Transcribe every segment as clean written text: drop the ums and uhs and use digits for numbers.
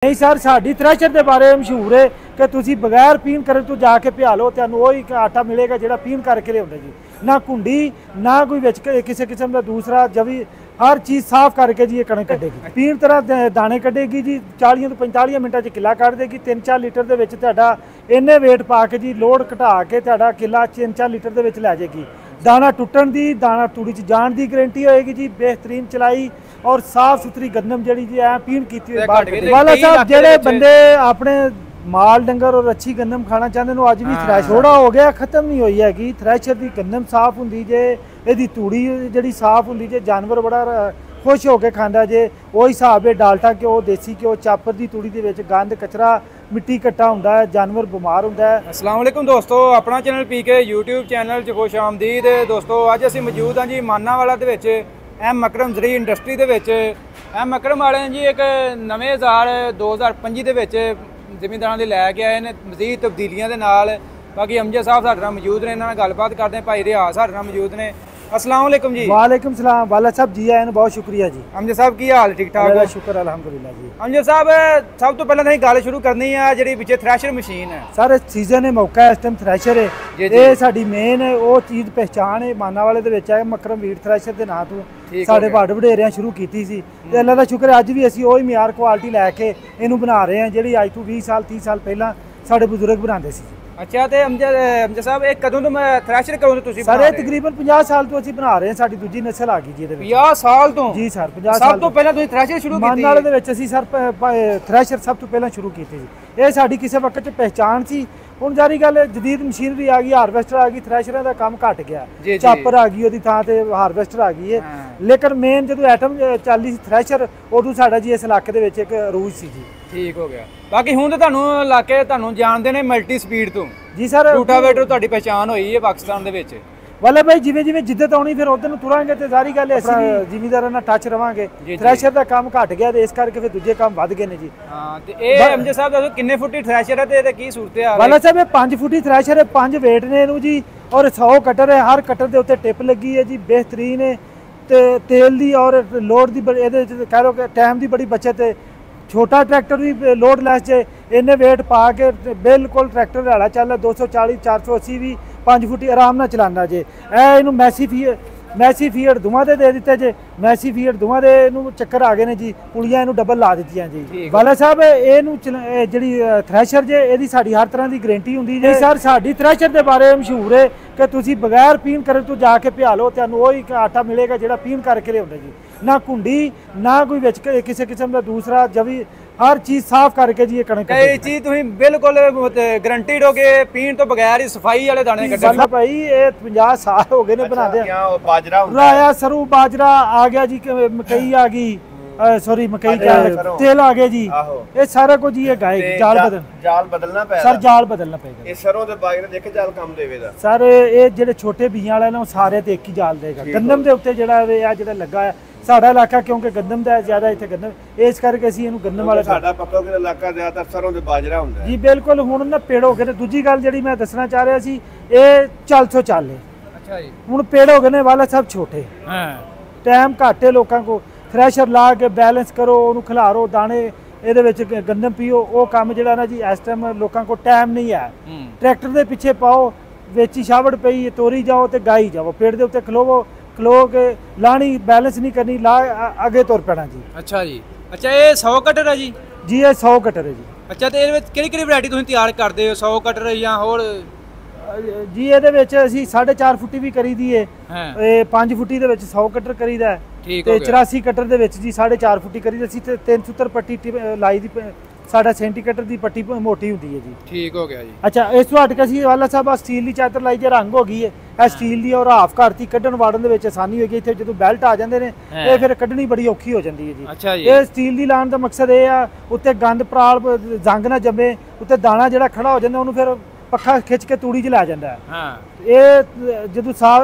नहीं sir, sari thresher के बारे में मशहूर है कि तुसी बगैर पीन करे तो जाके पिया लो, तुहानू वही आटा मिलेगा जो पीन करके लिया जी। ना कुंडी ना कोई विच किसी किस्म का दूसरा जवी, हर चीज़ साफ करके जी ये कणक कटेगी। पीन तरह दाने कटेगी जी। 40 तो 45 मिनटों किला कट देगी। 3-4 लीटर के इन्ने वेट पा के जी लोड घटा के किला 3-4 लीटर के लै जाएगी। दाना टुटन की, दाना तूड़ी च जान की गारंटी होएगी जी। बेहतरीन चलाई और साफ सुथरी गंदम जी ऐ पीन की वाला साहब जेडे बंदे अपने माल डंगर और अच्छी गंदम खाना चाहते हैं अज भी थ्रैश थोड़ा हो गया, खत्म नहीं हुई हैगी। थ्रैशर की गंदम साफ होंगी जे, यदी तूड़ी जी साफ होंगी जे, जानवर बड़ा खुश होकर खाता जे। वो हिसाब है डाल्टा घ्यो, देसी घ्यो, चापर की तूड़ी के गंद कचरा मिट्टी कट्टा होंदा है, जानवर बीमार होंदा है। अस्सलाम वालेकुम दोस्तों, अपना चैनल पीके यूट्यूब चैनल च खुश आमदीद दोस्तों। अज असीं मौजूद हाँ जी मानावाला दे विच एम अकरम जरी इंडस्ट्री दे विच। एम अकरम वाले जी एक नवे औजार 2025 दे विच जमींदारां दे लै के आए ने मजीद तब्दीलियां दे नाल। बाकी अमजद साहब साडे नाल मौजूद ने, इन्हां नाल गलबात करदे हैं। भाई रियाज साडे नाल मौजूद ने। अस्सलाम वालेकुम जी। वालेकुम सलाम वाला साहब जी आए, बहुत शुक्रिया जी। अमजद साहब की हाल ठीक ठाक है? शुक्र अल्हम्दुलिल्लाह जी। अमजद साहब सब तो पहले गल शुरू करनी है जी पिछे थ्रैशर मशीन है। सर सीजन है, मौका है, इस टाइम थ्रैशर है, ये साडी मेन है वो चीज़ पहचान है। मानावाले दे विच है मकरम वीट थ्रैशर के नाम तो साढ़े बड़ वडेरियां शुरू की सी। अल्लाह का शुक्र अज भी असीं वही म्यार क्वालिटी लैके इनू बना रहे हैं जी अज तो 20 साल 30 साल पहला साढ़े बजुर्ग बनाते सी। अच्छा, तो अमजद साहब एक कदों तो थ्रैशर कदों तो तुसीं सर तकरीबन 50 साल तो असीं बना रहे हैं, साडी दूजी नस्ल आ गई जी। 50 साल तो जी सर 50 साल सब तो पहले तुसीं थ्रैशर शुरू कीती? मानावाले दे विच असीं सर थ्रैशर सब तो पहले शुरू की थी। ये साडी किसी वक्त पहचान सी। हुण जारी गल जदीद मशीनरी आ गई, हारवेस्टर आ गई, थ्रैशर का काम घट गया, चापर आ गई, उसकी थां ते हारवेस्टर आ गई है। लेकिन मेन जो आइटम चलदी सी थ्रैशर, उदों साडा जी इस इलाके दे विच एक अरूज सी जी। ठीक हो गया। बाकी हुण ते तुहानू इलाके तुहानू जानदे ने मल्टी स्पीड तो जी सर। रूटावेटर तुहाडी पहचान होई है पाकिस्तान दे विच। वाले भाई जिवें जिवें जिद्दत आउणी फिर उधर तुरांगे ते सारी गल असीं जिमीदारां नाल टच रवांगे। थ्रैशर दा काम घट गया ते इस करके फिर दूजे काम वध गए ने जी। हां, ते ए अमजद साहब दसो किन्ने फुटी थ्रैशर है ते की सूरत है? वाला साहब ये 5 फुटी थ्रैशर है, 5 वेट ने इनू जी और 100 कटर है। हर कटर दे उत्ते टिप लगी है जी, बेहतरीन है। ते तेल दी और लोड दी इहदे कह लो कि टाइम दी बड़ी बचत है। छोटा ट्रैक्टर भी लोड लैस जे, इन्ने वेट पा के बिल्कुल ट्रैक्टर हाड़ा चल 240 480 भी 5 फुटी आराम नाल चलाना जे। इनू मैसी फीड दुआं दे दिते जे, मैसी फीड दुआं दे इनू चक्कर आ गए ने जी। पुलियां इनू डबल ला दित्तियां जी। वाला साहब इनू जिहड़ी थ्रैशर जे इहदी साडी हर तरह की गारंटी हुंदी जी। सर साडी थ्रैशर के बारे में मशहूर है कि तुसी बगैर पीन करे तो जाके पिया लो, तुहानू वही आटा मिलेगा जो पीन करके लिया जी। ना कुंडी ना कोई विच किसी किस्म का दूसरा जवी, हर चीज़ साफ करके जी ये कणक कई चीज़ तुसीं बिल्कुल गारंटीड हो गए पीन तो बगैर ही सफाई वाले दाने कड्डे। भाई ये 50 साल हो गए ने बनाते। बाजरा राया सरू बाजरा आ गया जी, मकई आ गई, सॉरी मकई तेल आ गया जी। ये सारा कुछ ये गाय जाल बदलना पे सर, जाल बदलना पेगा। ये सरों दे बाजरे देखे जाल काम देवेगा सर। ये जेडे छोटे बीआं वाले ने सारे ते एक ही जाल देगा। गंदम दे उत्ते जेड़ा लगा है साडा इलाका क्योंकि गंदम दा ज्यादा इत्थे गंदम इस करके असीं इहनूं गंदम वाला साडा पक्का के इलाका ज्यादातर सरों दे बाजरा हुंदा है जी। बिल्कुल हुण ना पेड़ हो गए ने। दूजी गल जेहड़ी मैं दसना चाह रहा सी, ये 400 चाले। अच्छा जी। हुण पेड़ हो गए ने वाला सब छोटे। हां, टाइम घट है लोकां को। थ्रैशर ला के बैलेंस करो, उहनूं खिलारो, दाने ਇਹਦੇ ਵਿੱਚ गंदम पियो, वो काम ਜਿਹੜਾ ना जी इस टाइम लोगों को टाइम नहीं है। ट्रैक्टर के पिछे पाओ, ਵਿੱਚ ਹੀ ਛਾਵੜ ਪਈ ਤੋਰੀ ਜਾਓ ਤੇ ਗਾਈ ਜਾਓ, पेड़ के उत्ते खलो के लानी, बैलेंस नहीं करनी, ला आगे तुर पैना जी। अच्छा जी। अच्छा, ये 100 कटर है जी? जी ये 100 कटर है जी। अच्छा, तो ये किहड़ी वैरायटी तुसीं तैयार करदे हो? 100 कटर या होर जी? ਇਹਦੇ ਵਿੱਚ ਅਸੀਂ 4.5 ਫੁੱਟੀ ਵੀ ਕਰੀਦੀ ਏ, 5 ਫੁੱਟੀ ਦੇ ਵਿੱਚ 100 ਕਟਰ ਕਰੀਦਾ ਤੇ 84 ਕਟਰ ਦੇ ਵਿੱਚ ਜੀ 4.5 ਫੁੱਟੀ ਕਰੀਦਾ ਸੀ ਤੇ 370 ਪੱਟੀ ਲਾਈ ਦੀ। ਸਾਡਾ ਸੈਂਟੀਕਟਰ ਦੀ ਪੱਟੀ ਮੋਟੀ ਹੁੰਦੀ ਹੈ ਜੀ। ਠੀਕ ਹੋ ਗਿਆ ਜੀ। ਅੱਛਾ, ਇਸ ਤੋਂ ਹਟ ਕੇ ਅਸੀਂ ਵਾਲਾ ਸਾਹਿਬ ਸਟੀਲ ਦੀ ਚਾਦਰ ਲਾਈ ਜੇ, ਰੰਗ ਹੋ ਗਈ ਹੈ ਇਹ ਸਟੀਲ ਦੀ, ਔਰ ਹਾਫ ਕਰਤੀ, ਕੱਢਣ ਵਾੜਨ ਦੇ ਵਿੱਚ ਆਸਾਨੀ ਹੋਏਗੀ। ਇੱਥੇ ਜਦੋਂ ਬੈਲਟ ਆ ਜਾਂਦੇ ਨੇ ਇਹ ਫਿਰ ਕੱਢਣੀ ਬੜੀ ਔਖੀ ਹੋ ਜਾਂਦੀ ਹੈ ਜੀ। ਅੱਛਾ ਜੀ। ਇਹ ਸਟੀਲ ਦੀ ਲਾਉਣ ਦਾ ਮਕਸਦ ਇਹ ਆ ਉੱਤੇ ਗੰਦ ਪਰਾਲ ਜੰਗ ਨਾ ਜੰਮੇ, ਉੱਤੇ ਦਾਣਾ ਜਿਹੜਾ ਖੜਾ ਹੋ ਜਾਂਦਾ ਉਹਨੂੰ ਫਿਰ ਪੱਖਾ ਖਿੱਚ ਕੇ ਤੂੜੀ 'ਚ ਲੈ ਜਾਂਦਾ ਹੈ। ਹਾਂ, ਇਹ ਜਦੋਂ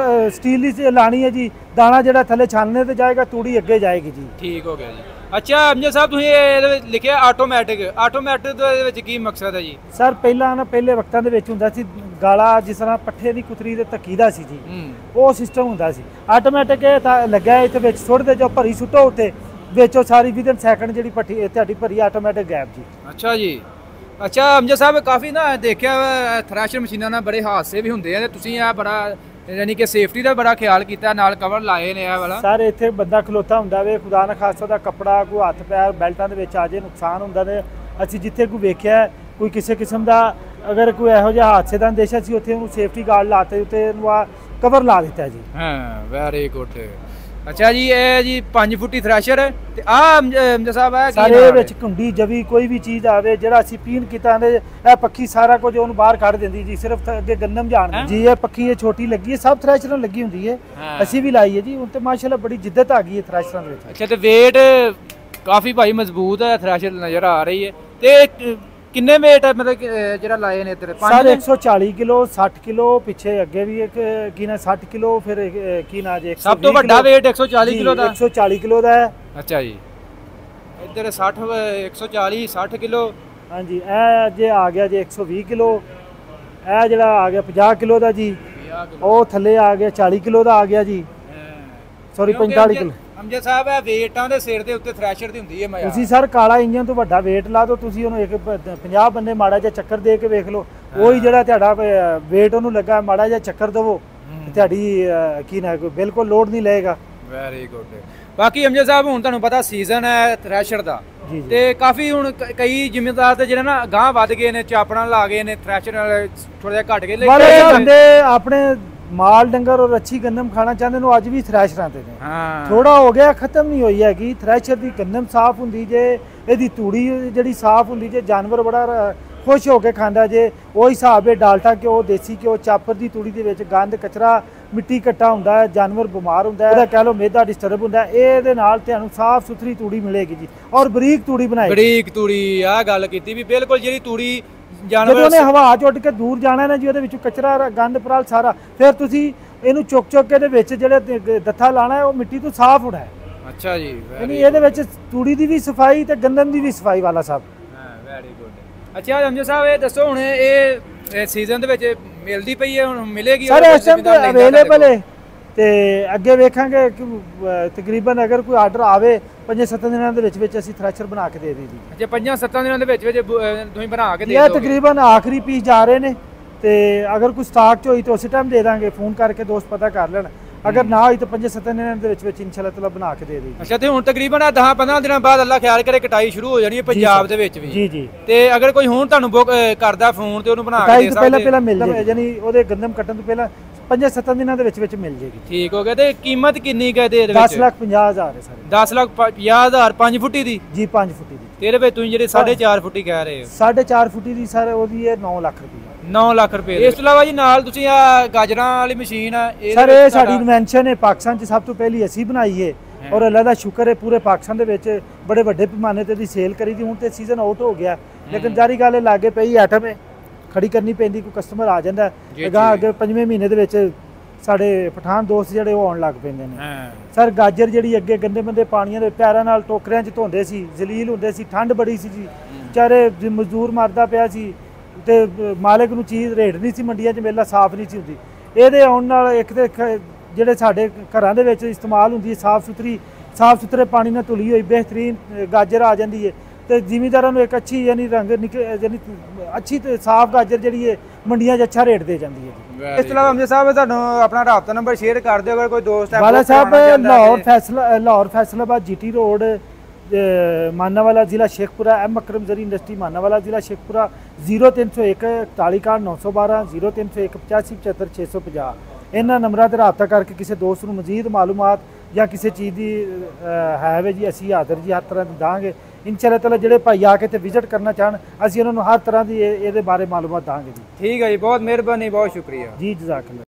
ਸਟੀਲ ਦੀ ਲਾਣੀ ਹੈ ਜੀ, ਦਾਣਾ ਜਿਹੜਾ ਥੱਲੇ ਛਾਨਣੇ ਤੇ ਜਾਏਗਾ, ਤੂੜੀ ਅੱਗੇ ਜਾਏਗੀ ਜੀ। ਠੀਕ ਹੋ ਗਿਆ ਜੀ। अच्छा अमजद साहब ਤੁਸੀਂ ਇਹਦੇ ਵਿੱਚ ਲਿਖਿਆ ਆਟੋਮੈਟਿਕ ਦੇ ਵਿੱਚ ਕੀ ਮਕਸਦ ਹੈ ਜੀ? ਸਰ ਪਹਿਲਾਂ ਨਾ ਪਹਿਲੇ ਵਕਤਾਂ ਦੇ ਵਿੱਚ ਹੁੰਦਾ ਸੀ ਗਾਲਾ, ਜਿਸ ਤਰ੍ਹਾਂ ਪੱਠੇ ਦੀ ਕੁਤਰੀ ਦੇ ਧੱਕੀਦਾ ਸੀ ਜੀ, ਉਹ ਸਿਸਟਮ ਹੁੰਦਾ ਸੀ। ਆਟੋਮੈਟਿਕ ਲੱਗਾ ਇੱਥੇ ਵਿੱਚ ਸੁੱਟ ਦੇ, ਜੋ ਭਰੀ ਸੁੱਟੋ ਉੱਤੇ ਵਿੱਚੋਂ ਸਾਰੀ ਵਿਦਨ ਸੈਕਿੰਡ ਜਿਹੜੀ ਪੱਠੀ ਤੁਹਾਡੀ ਭਰੀ ਆਟੋਮੈਟਿਕ ਗੈਪ ਜੀ। ਅੱਛਾ ਜੀ। ਅੱਛਾ ਅਮਜਦ ਸਾਹਿਬ ਕਾਫੀ ਨਾ ਦੇਖਿਆ ਥ੍ਰੈਸ਼ਰ ਮਸ਼ੀਨਾਂ ਨਾਲ ਬੜੇ ਹਾਦਸੇ ਵੀ ਹੁੰਦੇ ਆ ਤੇ ਤੁਸੀਂ ਇਹ ਬੜਾ ਯਾਨੀ ਕਿ ਸੇਫਟੀ ਦਾ ਬੜਾ ਖਿਆਲ ਕੀਤਾ, ਨਾਲ ਕਵਰ ਲਾਏ ਨੇ ਇਹ ਵਾਲਾ। ਸਰ ਇੱਥੇ ਬੰਦਾ ਖਲੋਤਾ ਹੁੰਦਾ ਵੇ, ਖੁਦਾ ਨਾ ਖਾਸਤਾ ਦਾ ਕੱਪੜਾ ਕੋਈ ਹੱਥ ਪੈਰ ਬੈਲਟਾਂ ਦੇ ਵਿੱਚ ਆ ਜੇ ਨੁਕਸਾਨ ਹੁੰਦਾ ਨੇ। ਅਸੀਂ ਜਿੱਥੇ ਕੋਈ ਵੇਖਿਆ ਕੋਈ ਕਿਸੇ ਕਿਸਮ ਦਾ ਅਗਰ ਕੋਈ ਇਹੋ ਜਿਹਾ ਹਾਦਸੇ ਦਾ ਅੰਦੇਸ਼ਾ ਸੀ ਉੱਥੇ ਉਹਨੂੰ ਸੇਫਟੀ ਗਾਰਡ ਲਾਤੇ, ਉੱਤੇ ਇਹਨੂੰ ਆ ਕਵਰ ਲਾ ਦਿੱਤਾ ਜੀ। ਹਾਂ ਵੈਰੀ ਗੁੱਡ। ਅੱਛਾ ਜੀ ਇਹ ਜੀ 5 ਫੁੱਟੀ ਥ੍ਰੈਸ਼ਰ ਤੇ ਆ ਅਮਜਦ ਸਾਹਿਬ ਹੈ ਸਾਰੇ ਵਿੱਚ ਕੁੰਡੀ ਜਵੀ ਕੋਈ ਵੀ ਚੀਜ਼ ਆਵੇ ਜਿਹੜਾ ਅਸੀਂ ਪੀਣ ਕੀਤਾ ਨੇ ਇਹ ਪੱਖੀ ਸਾਰਾ ਕੁਝ ਉਹਨੂੰ ਬਾਹਰ ਕੱਢ ਦਿੰਦੀ ਜੀ, ਸਿਰਫ ਅੱਗੇ ਗੰਨਮ ਜਾਣ ਜੀ। ਇਹ ਪੱਖੀ ਇਹ ਛੋਟੀ ਲੱਗੀ ਹੈ, ਸਭ ਥ੍ਰੈਸ਼ਰਾਂ ਲੱਗੀ ਹੁੰਦੀ ਹੈ, ਅਸੀਂ ਵੀ ਲਾਈ ਹੈ ਜੀ। ਹੁਣ ਤੇ ਮਾਸ਼ਾਅੱਲਾ ਬੜੀ ਜਿੱਦਤ ਆ ਗਈ ਹੈ ਥ੍ਰੈਸ਼ਰਾਂ ਦੇ ਵਿੱਚ। ਅੱਛਾ ਤੇ weight ਕਾਫੀ ਭਾਈ ਮਜ਼ਬੂਤ ਹੈ ਥ੍ਰੈਸ਼ਰ ਨਜ਼ਰ ਆ ਰਹੀ ਹੈ। ਤੇ ਕਿੰਨੇ weight ਹੈ ਮਤਲਬ ਜਿਹੜਾ ਲਾਏ ਨੇ ਇੱਧਰ? ਸਾਰੇ 140 ਕਿਲੋ 60 ਕਿਲੋ ਪਿੱਛੇ ਅੱਗੇ ਵੀ ਇੱਕ ਕੀ ਨਾ 60 ਕਿਲੋ ਫਿਰ ਕੀ ਨਾ ਜੇ ਸਭ ਤੋਂ ਵੱਡਾ weight 140 ਕਿਲੋ ਦਾ 140 ਕਿਲੋ ਦਾ ਹੈ। ਅੱਛਾ ਜੀ ਇੱਧਰ 60 140 60 ਕਿਲੋ। ਹਾਂਜੀ ਇਹ ਜੇ ਆ ਗਿਆ ਜੇ 120 ਕਿਲੋ, ਇਹ ਜਿਹੜਾ ਆ ਗਿਆ 50 ਕਿਲੋ ਦਾ ਜੀ, ਉਹ ਥੱਲੇ ਆ ਗਿਆ 40 ਕਿਲੋ ਦਾ ਆ ਗਿਆ ਜੀ, ਸੌਰੀ 45 ਕਿਲੋ। ਅਮਜਦ ਸਾਹਿਬ ਇਹ ਵੇਟਾਂ ਦੇ ਸਿਰ ਦੇ ਉੱਤੇ ਥ੍ਰੈਸ਼ਰ ਦੀ ਹੁੰਦੀ ਹੈ ਮਜ਼ਾ। ਤੁਸੀਂ ਸਰ ਕਾਲਾ ਇੰਜਨ ਤੋਂ ਵੱਡਾ weight ਲਾ ਦਿਓ, ਤੁਸੀਂ ਉਹਨੂੰ ਇੱਕ 50 ਬੰਦੇ ਮਾੜਾ ਜਿਹਾ ਚੱਕਰ ਦੇ ਕੇ ਵੇਖ ਲਓ, ਉਹੀ ਜਿਹੜਾ ਤੁਹਾਡਾ weight ਉਹਨੂੰ ਲੱਗਾ ਮਾੜਾ ਜਿਹਾ ਚੱਕਰ ਦੇਵੋ ਤੁਹਾਡੀ ਕੀ ਨਾ ਕੋਈ ਬਿਲਕੁਲ ਲੋਡ ਨਹੀਂ ਲਏਗਾ। Very good. ਬਾਕੀ ਅਮਜਦ ਸਾਹਿਬ ਹੁਣ ਤੁਹਾਨੂੰ ਪਤਾ ਸੀਜ਼ਨ ਹੈ ਥ੍ਰੈਸ਼ਰ ਦਾ ਤੇ ਕਾਫੀ ਹੁਣ ਕਈ ਜ਼ਿਮੀਂਦਾਰ ਤੇ ਜਿਹੜਾ ਨਾ ਗਾਂ ਵੱਧ ਗਏ ਨੇ, ਚਾਪਣਾ ਲਾ ਗਏ ਨੇ, ਥ੍ਰੈਸ਼ਰ ਨਾਲ ਥੋੜਾ ਜਿਹਾ ਘਟ ਗਏ। ਬੰਦੇ ਆਪਣੇ ਮਾਲ ਡੰਗਰ ਔਰ ਅੱਛੀ ਗੰਦਮ ਖਾਣਾ ਚਾਹੁੰਦੇ ਨੇ, ਅੱਜ ਵੀ ਥ੍ਰੈਸ਼ਰਾਂ ਤੇ ਨੇ। ਥੋੜਾ ਹੋ ਗਿਆ ਖਤਮ ਨਹੀਂ ਹੋਈ ਹੈਗੀ ਥ੍ਰੈਸ਼ਰ ਦੀ ਗੰਦਮ ਸਾਫ਼ ਹੁੰਦੀ ਜੇ, ਇਹਦੀ ਤੂੜੀ ਜਿਹੜੀ ਸਾਫ਼ ਹੁੰਦੀ ਜੇ, ਜਾਨਵਰ ਬੜਾ ਖੁਸ਼ ਹੋ ਕੇ ਖਾਂਦਾ ਜੇ। ਉਹ ਹਿਸਾਬ ਹੈ ਡਾਲਟਾ ਘਿਓ ਦੇਸੀ ਘਿਓ ਚਾਪਰ ਦੀ ਤੂੜੀ ਦੇ ਵਿੱਚ ਗੰਦ ਕਚਰਾ ਮਿੱਟੀ ਕੱਟਾ ਹੁੰਦਾ ਹੈ, ਜਾਨਵਰ ਬਿਮਾਰ ਹੁੰਦਾ ਹੈ, ਇਹਦਾ ਕਹਿ ਲਓ ਮੇਦਾ ਡਿਸਟਰਬ ਹੁੰਦਾ ਹੈ। ਇਹਦੇ ਨਾਲ ਤੁਹਾਨੂੰ ਸਾਫ਼ ਸੁਥਰੀ ਤੂੜੀ ਮਿਲੇਗੀ ਜੀ, ਔਰ ਬਰੀਕ ਤੂੜੀ ਬਣਾਈ। ਬਰੀਕ ਤੂੜੀ ਆ ਗੱਲ ਕੀਤੀ ਵੀ ਬਿਲਕੁਲ ਜਿਹੜੀ ਤੂੜੀ ਜਦੋਂ ਉਹਨੇ ਹਵਾ ਚ ਉੱਡ ਕੇ ਦੂਰ ਜਾਣਾ ਨਾ ਜੀ, ਉਹਦੇ ਵਿੱਚੋਂ ਕਚਰਾ ਗੰਦ ਪਰਾਲ ਸਾਰਾ, ਫਿਰ ਤੁਸੀਂ ਇਹਨੂੰ ਚੁੱਕ ਚੁੱਕ ਕੇ ਦੇ ਵਿੱਚ ਜਿਹੜੇ ਦੱਥਾ ਲਾਣਾ ਉਹ ਮਿੱਟੀ ਤੋਂ ਸਾਫ਼ ਹੋਣਾ ਹੈ। ਅੱਛਾ ਜੀ ਯਾਨੀ ਇਹਦੇ ਵਿੱਚ ਤੂੜੀ ਦੀ ਵੀ ਸਫਾਈ ਤੇ ਗੰਦਮ ਦੀ ਵੀ ਸਫਾਈ ਵਾਲਾ ਸਭ। ਹਾਂ ਵੈਰੀ ਗੁੱਡ। ਅੱਛਾ ਅਮਜਦ ਸਾਹਿਬ ਇਹ ਦੱਸੋ ਹੁਣ ਇਹ ਸੀਜ਼ਨ ਦੇ ਵਿੱਚ ਮਿਲਦੀ ਪਈ ਹੈ, ਹੁਣ ਮਿਲੇਗੀ ਸਰ ਇਸ ਟਾਈਮ ਤੇ ਅਵੇਲੇਬਲ ਹੈ ਤੇ ਅੱਗੇ ਵੇਖਾਂਗੇ ਕਿ ਤਕਰੀਬਨ ਅਗਰ ਕੋਈ ਆਰਡਰ ਆਵੇ 5-7 ਦਿਨਾਂ ਦੇ ਵਿੱਚ ਅਸੀਂ ਥ੍ਰੈਸ਼ਰ ਬਣਾ ਕੇ ਦੇ ਦੇਈਏ। ਅੱਛਾ 5-7 ਦਿਨਾਂ ਦੇ ਵਿੱਚ ਤੁਸੀਂ ਬਣਾ ਕੇ ਦੇ ਦਿਓ? ਇਹ ਤਕਰੀਬਨ ਆਖਰੀ ਪੀਸ ਜਾ ਰਹੇ ਨੇ ਤੇ ਅਗਰ ਕੋਈ ਸਟਾਕ ਚ ਹੋਈ ਤਾਂ ਉਸੇ ਟਾਈਮ ਦੇ ਦਾਂਗੇ, ਫੋਨ ਕਰਕੇ ਦੋਸਤ ਪਤਾ ਕਰ ਲੈਣ, ਅਗਰ ਨਾ ਹੋਈ ਤਾਂ 5-7 ਦਿਨਾਂ ਦੇ ਵਿੱਚ ਇਨਸ਼ਾਅੱਲਾ ਤਾਲਾ ਬਣਾ ਕੇ ਦੇ ਦੇਈਏ। ਅੱਛਾ ਤੇ ਹੁਣ ਤਕਰੀਬਨ 10-15 ਦਿਨਾਂ ਬਾਅਦ ਅੱਲਾ ਖਿਆਲ ਕਰੇ ਕਟਾਈ ਸ਼ੁਰੂ ਹੋ ਜਾਣੀ ਹੈ ਪੰਜਾਬ ਦੇ ਵਿੱਚ ਵੀ। ਜੀ ਜੀ। ਤੇ ਅਗਰ ਕੋਈ ਹੁਣ ਤੁਹਾਨੂੰ ਬੁੱਕ ਕਰਦਾ ਫੋਨ ਤੇ ਉਹਨੂੰ ਬਣਾ ਕੇ ਦੇ ਸਕਦੇ? ਪਹਿਲਾਂ ਮਿਲ ਜਾਏ, ਯਾਨੀ ਉਹਦੇ ਗੰਦਮ ਕੱਟਣ ਤੋਂ ਪਹਿਲਾਂ 5-7 ਦਿਨਾਂ ਦੇ ਵਿੱਚ ਮਿਲ ਜੇਗੀ। ਠੀਕ ਹੋ ਗਿਆ। ਤੇ ਕੀਮਤ ਕਿੰਨੀ ਕੁ ਇਹਦੇ ਵਿੱਚ? 10,50,000 ਹੈ ਸਾਰੇ। 10,50,000 5 ਫੁੱਟੀ ਦੀ ਜੀ, 5 ਫੁੱਟੀ ਦੀ। ਤੇਰੇ ਵਿੱਚ ਤੁਸੀਂ ਜਿਹੜੇ 4.5 ਫੁੱਟੀ ਕਹਿ ਰਹੇ ਹੋ? 4.5 ਫੁੱਟੀ ਦੀ ਸਰ ਉਹਦੀ ਹੈ 9 ਲੱਖ ਰੁਪਏ। 9 ਲੱਖ ਰੁਪਏ। ਇਸ ਤੋਂ ਇਲਾਵਾ ਜੀ ਨਾਲ ਤੁਸੀਂ ਆ ਗਾਜਰਾਂ ਵਾਲੀ ਮਸ਼ੀਨ ਆ ਸਰ, ਇਹ ਸਾਡੀ ਇਨਵੈਂਸ਼ਨ ਹੈ, ਪਾਕਿਸਤਾਨ 'ਚ ਸਭ ਤੋਂ ਪਹਿਲੀ ਅਸੀਂ ਬਣਾਈ ਹੈ ਔਰ ਅੱਲਾ ਦਾ ਸ਼ੁਕਰ ਹੈ ਪੂਰੇ ਪਾਕਿਸਤਾਨ ਦੇ ਵਿੱਚ ਬੜੇ ਵੱਡੇ ਪੈਮਾਨੇ ਤੇ ਦੀ ਸੇਲ ਕਰੀ ਦੀ। ਹੁਣ ਤੇ ਸੀਜ਼ਨ ਆਊਟ ਹੋ ਗਿਆ, ਲੇਕਿਨ ਜਾਰੀ ਗੱਲ ਲਾਗੇ ਪਈ ਆਈਟਮ ਹੈ, ਖੜੀ ਕਰਨੀ ਪੈਂਦੀ, ਕੋਈ ਕਸਟਮਰ ਆ ਜਾਂਦਾ ਅਗਾਂਹ ਅੱਗੇ 5ਵੇਂ ਮਹੀਨੇ ਦੇ ਵਿੱਚ ਸਾਡੇ ਪਠਾਨ ਦੋਸਤ ਜਿਹੜੇ ਉਹ ਆਉਣ ਲੱਗ ਪੈਂਦੇ ਨੇ। ਸਰ ਗਾਜਰ ਜਿਹੜੀ ਅੱਗੇ ਗੰਦੇ ਬੰਦੇ ਪਾਣੀਆਂ ਦੇ ਪੈਰਾਂ ਨਾਲ ਟੋਕਰਿਆਂ 'ਚ ਧੋਂਦੇ ਸੀ, ਜ਼ਲੀਲ ਹੁੰਦੇ ਸੀ, ਠੰਡ ਬੜੀ ਸੀ ਜੀ, ਵਿਚਾਰੇ ਮਜ਼ਦੂਰ ਮਰਦਾ ਪਿਆ ਸੀ ਤੇ ਮਾਲਕ ਨੂੰ ਚੀਜ਼ ਰੇਟ ਨਹੀਂ ਸੀ ਮੰਡੀਆਂ 'ਚ ਮੇਲਾ ਸਾਫ਼ ਨਹੀਂ ਸੀ ਹੁੰਦੀ। ਇਹਦੇ ਆਉਣ ਨਾਲ ਇੱਕ ਤੇ ਜਿਹੜੇ ਸਾਡੇ ਘਰਾਂ ਦੇ ਵਿੱਚ ਇਸਤੇਮਾਲ ਹੁੰਦੀ ਹੈ ਸਾਫ਼ ਸੁਥਰੇ ਪਾਣੀ ਨਾਲ ਧੁਲੀ ਹੋਈ ਬਿਹਤਰੀਨ ਗਾਜਰ ਆ ਜਾਂਦੀ ਹੈ ਤੇ ਜ਼ਿਮੀਂਦਾਰਾਂ ਨੂੰ ਇੱਕ ਅੱਛੀ ਯਾਨੀ ਰੰਗ ਯਾਨੀ ਅੱਛੀ ਤੇ ਸਾਫ਼ ਗਾਜਰ ਜਿਹੜੀ ਹੈ ਮੰਡੀਆਂ 'ਚ ਅੱਛਾ ਰੇਟ ਦੇ ਜਾਂਦੀ ਹੈ। ਇਸ ਤੋਂ ਇਲਾਵਾ ਅਮਜਦ ਸਾਹਿਬ ਤੁਹਾਨੂੰ ਆਪਣਾ ਰਾਬਤਾ ਨੰਬਰ ਸ਼ੇਅਰ ਕਰ ਦਿਓ ਅਗਰ ਕੋਈ ਦੋਸਤ ਹੈ। ਵਾਲਾ ਸਾਹਿਬ ਲਾਹੌਰ ਫੈਸਲਾਬਾਦ GT ਰੋਡ ਮਾਨਾਵਾਲਾ ਜ਼ਿਲ੍ਹਾ ਸ਼ੇਖਪੁਰਾ, ਐਮ ਅਕਰਮ ਜ਼ਰੀ ਇੰਡਸਟਰੀ ਮਾਨਾਵਾਲਾ ਜ਼ਿਲ੍ਹਾ ਸ਼ੇਖਪੁਰਾ। 0301 41 912 0301 85 75 650। ਇਹਨਾਂ ਨੰਬਰਾਂ ਤੇ ਰਾਬਤਾ ਕਰਕੇ ਕਿਸੇ ਦੋਸਤ ਨੂੰ ਮਜ਼ੀਦ ਮਾਲੂਮਾਤ ਜਾਂ ਕਿਸੇ ਚੀਜ਼ ਦੀ ਹੈ ਵੇ ਜੀ ਅਸੀਂ ਹਾਜ਼ਰ ਜੀ ਹਰ ਤਰ੍ਹਾਂ ਦੀ ਦਾਂਗੇ ਇਨਸ਼ਾਅੱਲਾ ਤਾਲਾ। ਜਿਹੜੇ ਭਾਈ ਆ ਕੇ ਤੇ ਵਿਜ਼ਿਟ ਕਰਨਾ ਚਾਹਣ ਅਸੀਂ ਉਹਨਾਂ ਨੂੰ ਹਰ ਤਰ੍ਹਾਂ ਦੀ ਇਹਦੇ ਬਾਰੇ ਮਾਲੂਮਾਤ ਦਾਂਗੇ ਜੀ। ਠੀਕ ਹੈ ਜੀ, ਬਹੁਤ ਮਿਹਰਬਾਨੀ, ਬਹੁਤ ਸ਼ੁਕਰੀਆ ਜੀ, ਜਜ਼ਾਕੱਲਾ।